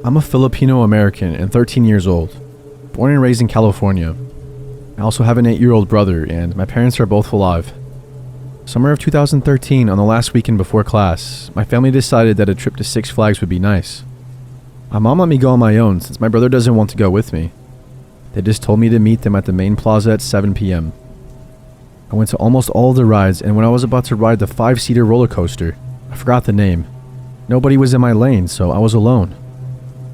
I'm a Filipino American and 13 years old, born and raised in California. I also have an 8-year-old brother, and my parents are both alive. Summer of 2013, on the last weekend before class, my family decided that a trip to Six Flags would be nice. My mom let me go on my own since my brother doesn't want to go with me. They just told me to meet them at the main plaza at 7 p.m. I went to almost all of the rides, and when I was about to ride the 5-seater roller coaster, I forgot the name. Nobody was in my lane, so I was alone.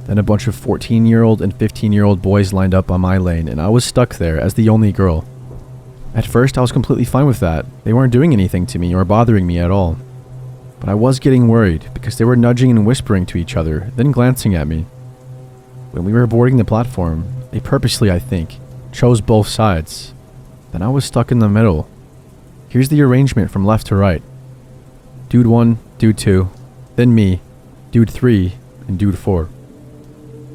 Then a bunch of 14-year-old and 15-year-old boys lined up on my lane, and I was stuck there as the only girl. At first, I was completely fine with that. They weren't doing anything to me or bothering me at all. But I was getting worried because they were nudging and whispering to each other, then glancing at me. When we were boarding the platform, they purposely, I think, chose both sides. Then I was stuck in the middle. Here's the arrangement from left to right. Dude 1, Dude 2, then me, Dude 3, and Dude 4.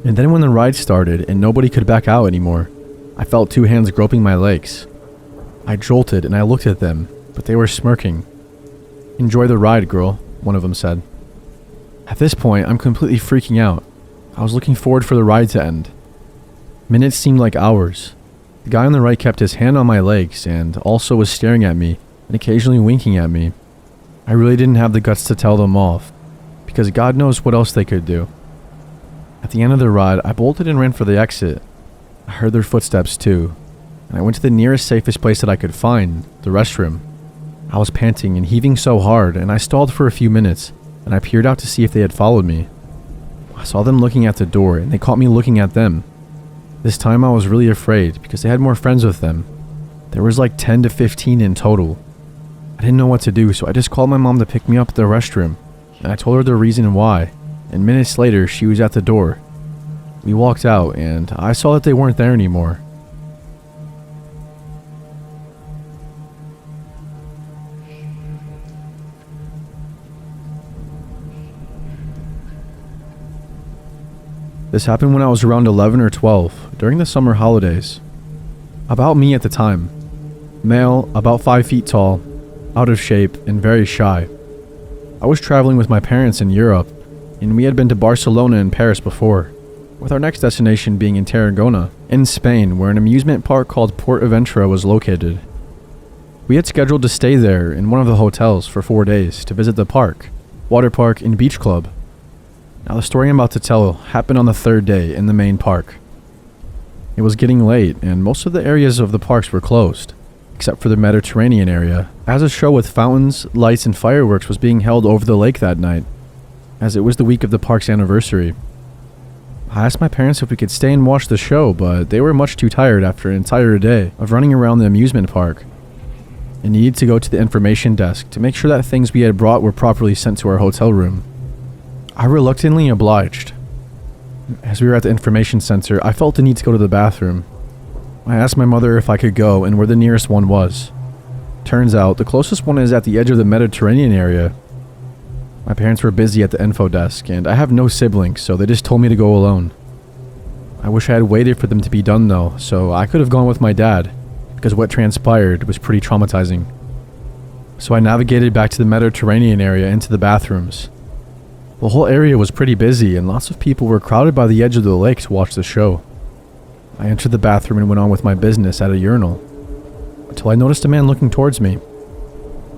And then when the ride started and nobody could back out anymore, I felt 2 hands groping my legs. I jolted and I looked at them, but they were smirking. "Enjoy the ride, girl," one of them said. At this point, I'm completely freaking out. I was looking forward for the ride to end. Minutes seemed like hours. The guy on the right kept his hand on my legs and also was staring at me and occasionally winking at me. I really didn't have the guts to tell them off, because God knows what else they could do. At the end of the ride, I bolted and ran for the exit. I heard their footsteps too, and I went to the nearest safest place that I could find, the restroom. I was panting and heaving so hard, and I stalled for a few minutes, and I peered out to see if they had followed me. I saw them looking at the door, and they caught me looking at them. This time I was really afraid because they had more friends with them. There was like 10 to 15 in total. I didn't know what to do, so I just called my mom to pick me up at the restroom, and I told her the reason why, and minutes later she was at the door. We walked out, and I saw that they weren't there anymore. This happened when I was around 11 or 12, during the summer holidays. About me at the time. Male, about 5 feet tall, out of shape, and very shy. I was traveling with my parents in Europe, and we had been to Barcelona and Paris before, with our next destination being in Tarragona, in Spain, where an amusement park called Port Aventura was located. We had scheduled to stay there in one of the hotels for 4 days to visit the park, water park, and beach club. Now the story I'm about to tell happened on the 3rd day in the main park. It was getting late and most of the areas of the parks were closed, except for the Mediterranean area, as a show with fountains, lights, and fireworks was being held over the lake that night, as it was the week of the park's anniversary. I asked my parents if we could stay and watch the show, but they were much too tired after an entire day of running around the amusement park, and needed to go to the information desk to make sure that things we had brought were properly sent to our hotel room. I reluctantly obliged. As we were at the information center, I felt the need to go to the bathroom. I asked my mother if I could go and where the nearest one was. Turns out, the closest one is at the edge of the Mediterranean area. My parents were busy at the info desk, and I have no siblings, so they just told me to go alone. I wish I had waited for them to be done though, so I could have gone with my dad, because what transpired was pretty traumatizing. So I navigated back to the Mediterranean area into the bathrooms. The whole area was pretty busy, and lots of people were crowded by the edge of the lake to watch the show. I entered the bathroom and went on with my business at a urinal, until I noticed a man looking towards me.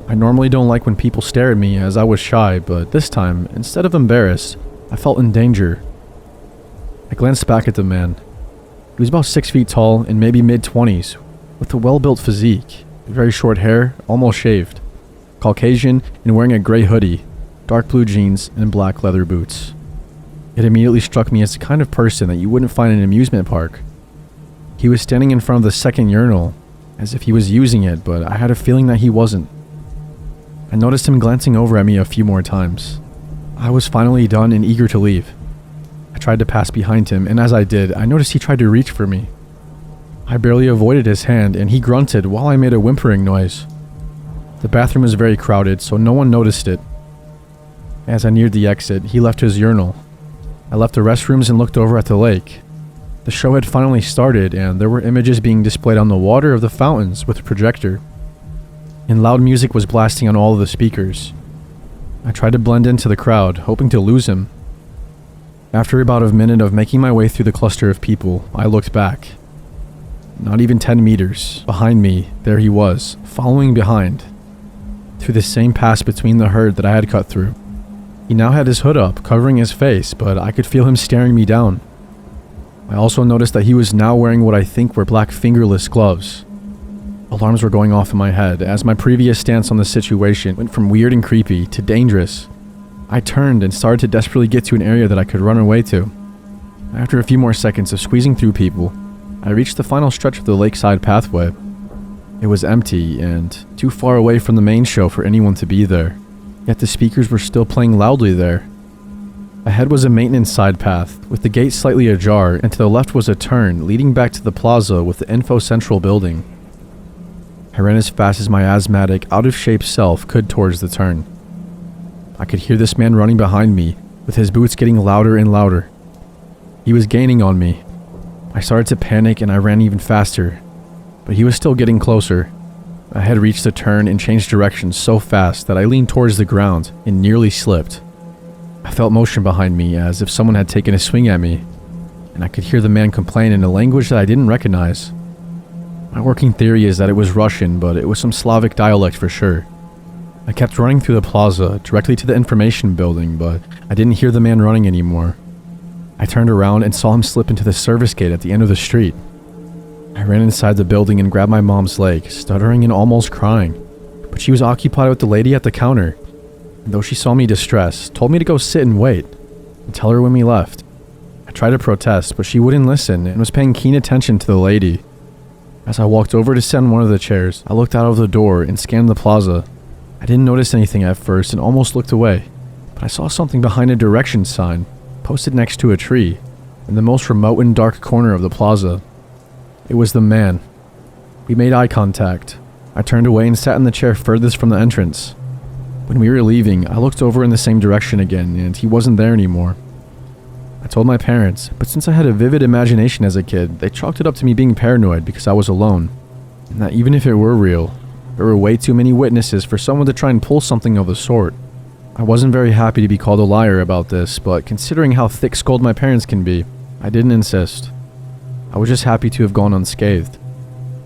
I normally don't like when people stare at me as I was shy, but this time, instead of embarrassed, I felt in danger. I glanced back at the man. He was about 6 feet tall and maybe mid-20s, with a well-built physique, very short hair, almost shaved, Caucasian, and wearing a gray hoodie, dark blue jeans, and black leather boots. It immediately struck me as the kind of person that you wouldn't find in an amusement park. He was standing in front of the second urinal, as if he was using it, but I had a feeling that he wasn't. I noticed him glancing over at me a few more times. I was finally done and eager to leave. I tried to pass behind him, and as I did, I noticed he tried to reach for me. I barely avoided his hand, and he grunted while I made a whimpering noise. The bathroom was very crowded, so no one noticed it. As I neared the exit, he left his urinal. I left the restrooms and looked over at the lake. The show had finally started, and there were images being displayed on the water of the fountains with a projector. And loud music was blasting on all of the speakers. I tried to blend into the crowd, hoping to lose him. After about a minute of making my way through the cluster of people, I looked back. Not even 10 meters behind me, there he was, following behind, through the same pass between the herd that I had cut through. He now had his hood up, covering his face, but I could feel him staring me down. I also noticed that he was now wearing what I think were black fingerless gloves. Alarms were going off in my head, as my previous stance on the situation went from weird and creepy to dangerous. I turned and started to desperately get to an area that I could run away to. After a few more seconds of squeezing through people, I reached the final stretch of the lakeside pathway. It was empty and too far away from the main show for anyone to be there, yet the speakers were still playing loudly there. Ahead was a maintenance side path, with the gate slightly ajar, and to the left was a turn leading back to the plaza with the Info Central building. I ran as fast as my asthmatic, out-of-shape self could towards the turn. I could hear this man running behind me, with his boots getting louder and louder. He was gaining on me. I started to panic and I ran even faster, but he was still getting closer. I had reached the turn and changed directions so fast that I leaned towards the ground and nearly slipped. I felt motion behind me as if someone had taken a swing at me, and I could hear the man complain in a language that I didn't recognize. My working theory is that it was Russian, but it was some Slavic dialect for sure. I kept running through the plaza, directly to the information building, but I didn't hear the man running anymore. I turned around and saw him slip into the service gate at the end of the street. I ran inside the building and grabbed my mom's leg, stuttering and almost crying, but she was occupied with the lady at the counter. And though she saw me distressed, told me to go sit and wait, and tell her when we left. I tried to protest, but she wouldn't listen and was paying keen attention to the lady. As I walked over to sit on one of the chairs, I looked out of the door and scanned the plaza. I didn't notice anything at first and almost looked away, but I saw something behind a directions sign, posted next to a tree, in the most remote and dark corner of the plaza. It was the man. We made eye contact. I turned away and sat in the chair furthest from the entrance. When we were leaving, I looked over in the same direction again, and he wasn't there anymore. I told my parents, but since I had a vivid imagination as a kid, they chalked it up to me being paranoid because I was alone, and that even if it were real, there were way too many witnesses for someone to try and pull something of the sort. I wasn't very happy to be called a liar about this, but considering how thick-skulled my parents can be, I didn't insist. I was just happy to have gone unscathed.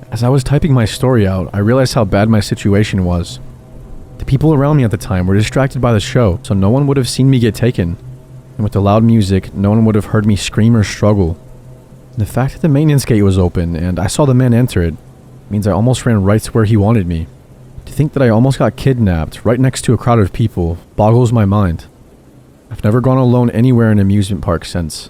As I was typing my story out, I realized how bad my situation was. The people around me at the time were distracted by the show, so no one would have seen me get taken. And with the loud music, no one would have heard me scream or struggle. And the fact that the maintenance gate was open and I saw the man enter it means I almost ran right to where he wanted me. To think that I almost got kidnapped right next to a crowd of people boggles my mind. I've never gone alone anywhere in an amusement park since.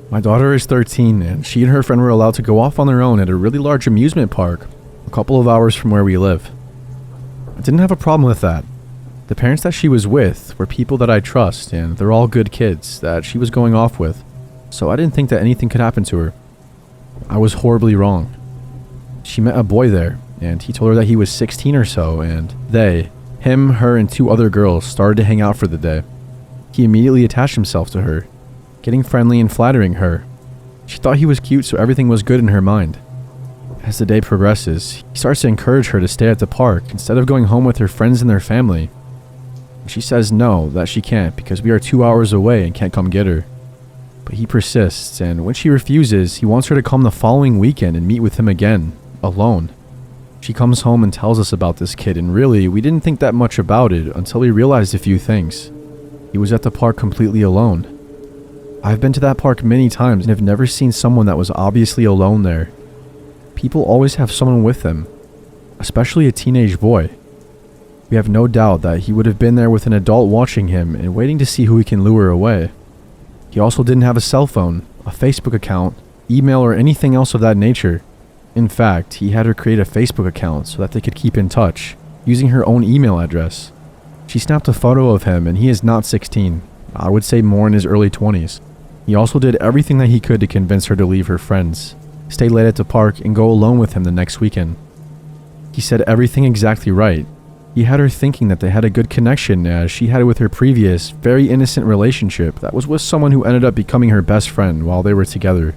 My daughter is 13, and she and her friend were allowed to go off on their own at a really large amusement park a couple of hours from where we live. I didn't have a problem with that. The parents that she was with were people that I trust, and they're all good kids that she was going off with, so I didn't think that anything could happen to her. I was horribly wrong. She met a boy there, and he told her that he was 16 or so, and they, him, her, and 2 other girls started to hang out for the day. He immediately attached himself to her, getting friendly and flattering her. She thought he was cute, so everything was good in her mind. As the day progresses, he starts to encourage her to stay at the park instead of going home with her friends and their family. She says no, that she can't because we are 2 hours away and can't come get her. But he persists, and when she refuses, he wants her to come the following weekend and meet with him again, alone. She comes home and tells us about this kid, and really, we didn't think that much about it until we realized a few things. He was at the park completely alone. I've been to that park many times and have never seen someone that was obviously alone there. People always have someone with them, especially a teenage boy. We have no doubt that he would have been there with an adult watching him and waiting to see who he can lure away. He also didn't have a cell phone, a Facebook account, email, or anything else of that nature. In fact, he had her create a Facebook account so that they could keep in touch, using her own email address. She snapped a photo of him, and he is not 16. I would say more in his early 20s. He also did everything that he could to convince her to leave her friends, stay late at the park, and go alone with him the next weekend. He said everything exactly right. He had her thinking that they had a good connection as she had it with her previous, very innocent relationship that was with someone who ended up becoming her best friend while they were together.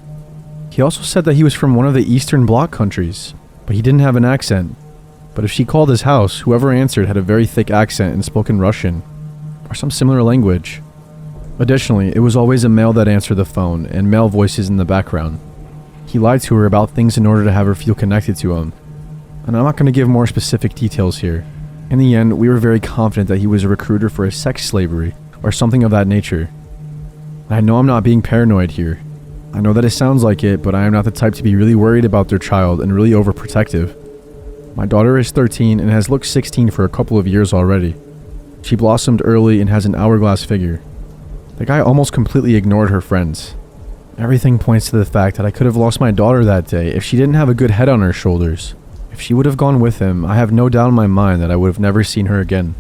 He also said that he was from one of the Eastern Bloc countries, but he didn't have an accent. But if she called his house, whoever answered had a very thick accent and spoke in Russian, or some similar language. Additionally, it was always a male that answered the phone, and male voices in the background. He lied to her about things in order to have her feel connected to him, and I'm not going to give more specific details here. In the end, we were very confident that he was a recruiter for a sex slavery, or something of that nature. I know I'm not being paranoid here. I know that it sounds like it, but I am not the type to be really worried about their child and really overprotective. My daughter is 13 and has looked 16 for a couple of years already. She blossomed early and has an hourglass figure. The guy almost completely ignored her friends. Everything points to the fact that I could have lost my daughter that day if she didn't have a good head on her shoulders. If she would have gone with him, I have no doubt in my mind that I would have never seen her again.